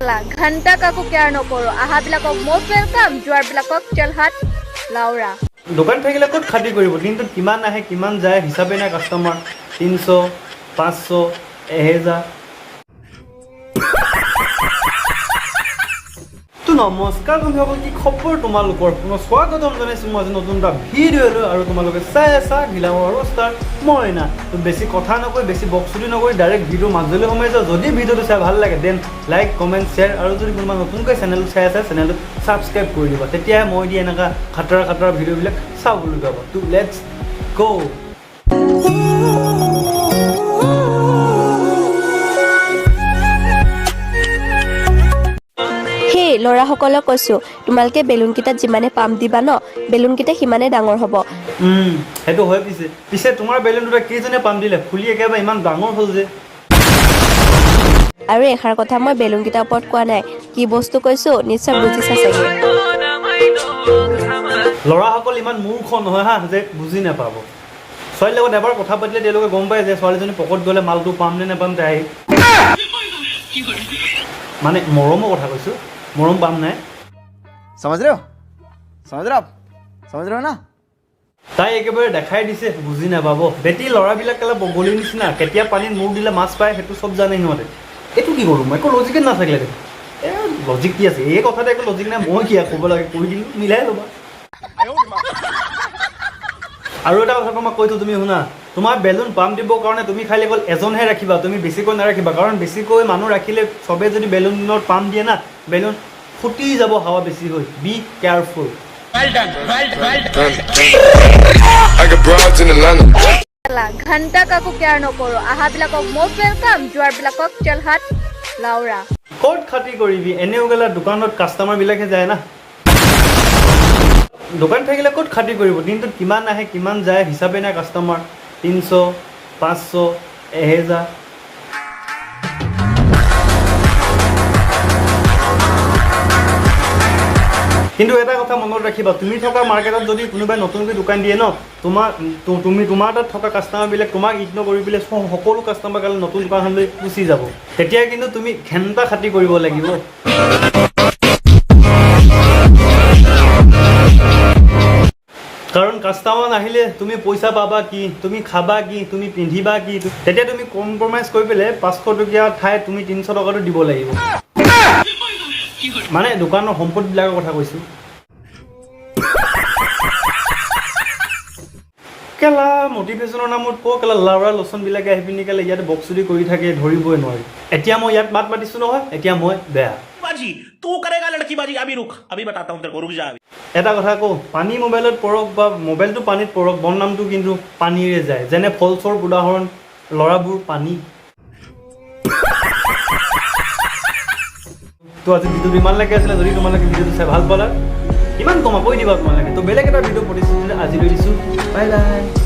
ঘণ্টা কাকো কেয়াৰ নকৰো আহাবিলাকক মোষ্ট ওয়েলকাম যোৱাৰবিলাকক চেলহাট লাউৰা দোকান থাকিলে ক'ত খাতি কৰিব দিনটোত কিমান আহে কিমান যায় হিচাপে নাই কাষ্টমাৰ 300 500 1000 তো নমস্কাৰ বন্ধুসকল কি খবৰ তোমালোকৰ পুনৰ স্বাগতম জনাইছোঁ মই নতুন এটা ভিডিঅ' লৈ আৰু তোমালোকে চাই আছা গিলামৰ অৱস্থাৰ মই না তো বেছি কথা নকৈ বেছি বকচুটি নকৰি ডাইৰেক্ট ভিডিঅ' মাজলৈ সোমাই যাওঁ যদি ভিডিঅ'টো চাই ভাল লাগে দেন লাইক কমেণ্ট শ্বেয়াৰ আৰু যদি কোনোবা নতুনকৈ চেনেলটো চাই আছে চেনেলটো ছাবস্ক্ৰাইব কৰি দিবা তেতিয়াহে মই দি এনেকুৱা খাতৰা ভিডিঅ'বিলাক চাবলৈ পাবা তো লেটছ গ' ল'ৰাসকলক কৈছোঁ তোমালোকে বেলুনকেইটাত যিমানে পাম্প দিবা ন বেলুনকেইটা সিমানে ডাঙৰ হ'ব সেইটো হয় পিছে তোমাৰ বেলুনটোতে কেইজনে পাম্প দিলে ফুলি একেবাৰে ইমান ডাঙৰ হ'ল যে আৰু এষাৰ কথা মই বেলুনকেইটাৰ ওপৰত কোৱা নাই কি বস্তু কৈছোঁ নিশ্চয় বুজিছা চাগে ল'ৰাসকল ইমান মূৰ্খ নহয় হা যে বুজি নাপাব ছোৱালীৰ লগত এবাৰ কথা পাতিলে তেওঁলোকে গম পায় যে ছোৱালীজনী পকত গ'লে মালটো পাম নে নাপাম তাই মানে মৰমৰ কথা কৈছোঁ মৰম পাম নাই समझ रहे हो ना তাই একেবাৰে দেখাই দিছে বুজি নাপাব বেটি ল'ৰাবিলাক কেলা বগলীৰ নিচিনা কেতিয়া পানীত মূৰ দিলে মাছ পায় সেইটো চব জানে সিহঁতে এইটো কি কৰোঁ মই একো লজিকে নাথাকিলে দেখোন লজিক কি আছে এই কথাতে একো লজিক নাই মই কি ক'ব লাগে কৈ দিলোঁ মিলাই ল'বা আৰু এটা কথা তোমাক কৈছোঁ তুমি শুনা তোমাৰ বেলুন পাম্প দিবৰ কাৰণে তুমি খালি অকল এজনহে ৰাখিবা তুমি বেছিকৈ নাৰাখিবা কাৰণ বেছিকৈ মানুহ ৰাখিলে চবে যদি বেলুনত পাম্প দিয়ে না বেলুন ফুটি যাব হাৱা বেছি হৈ বি কেয়াৰফুল ঘণ্টা কাকো কেয়াৰ নকৰো আহাবিলাকক মোষ্ট ওয়েলকাম যোৱাৰবিলাকক চেলহাট লাউৰা ক'ত খাতি কৰিবি এনেও গ'লে দোকানত কাষ্টমাৰবিলাকে যায় না দোকান থাকিলে ক'ত খাতি কৰিব দিনটোত কিমান আহে কিমান যায় হিচাপে নাই কাষ্টমাৰ 300 500 1000 কিন্তু এটা কথা মনত ৰাখিবা তুমি থকা মাৰ্কেটত যদি কোনোবাই নতুনকৈ দোকান দিয়ে ন তোমাৰ তাত থকা কাষ্টমাৰবিলাক তোমাক ইগন'ৰ কৰি পেলাই সকলো কাষ্টমাৰ কালি নতুন দোকানখনলৈ গুচি যাব তেতিয়া কিন্তু তুমি ঘেণ্টা খাতি কৰিব লাগিব কাৰণ কাষ্টমাৰ নাহিলে তুমি পইচা পাবা কি তুমি খাবা কি তুমি পিন্ধিবা কি তেতিয়া তুমি কম্প্ৰমাইজ কৰি পেলাই 500 টকীয়া ঠাইত তুমি 300 টকাটো দিব লাগিব মানে দোকানৰ সম্পদবিলাকৰ কথা কৈছোঁ কেলা মটিভেশ্যনৰ নামত কেলা লাউৰা লোচনবিলাকে আহি পিনি কেলা ইয়াত বক্সুদি কৰি থাকে ধৰিবই নোৱাৰি এতিয়া মই ইয়াত মাত মাতিছোঁ নহয় এতিয়া মই বেয়া এটা কথা কওঁ পানী মোবাইলত পৰক বা মোবাইলটো পানীত পৰক বদনামটো কিন্তু পানীৰে যায় যেনে ফলছৰ উদাহৰণ ল'ৰাবোৰ পানী তো আজি ভিডিঅ'টো ইমানলৈকে আছিলে যদি তোমালোকে ভিডিঅ'টো চাই ভাল পালা কিমান কমা কৈ দিবা তোমালোকে তো বেলেগ এটা ভিডিঅ' প্ৰতিশ্ৰুতি আজিলৈ দিছোঁ বাই বাই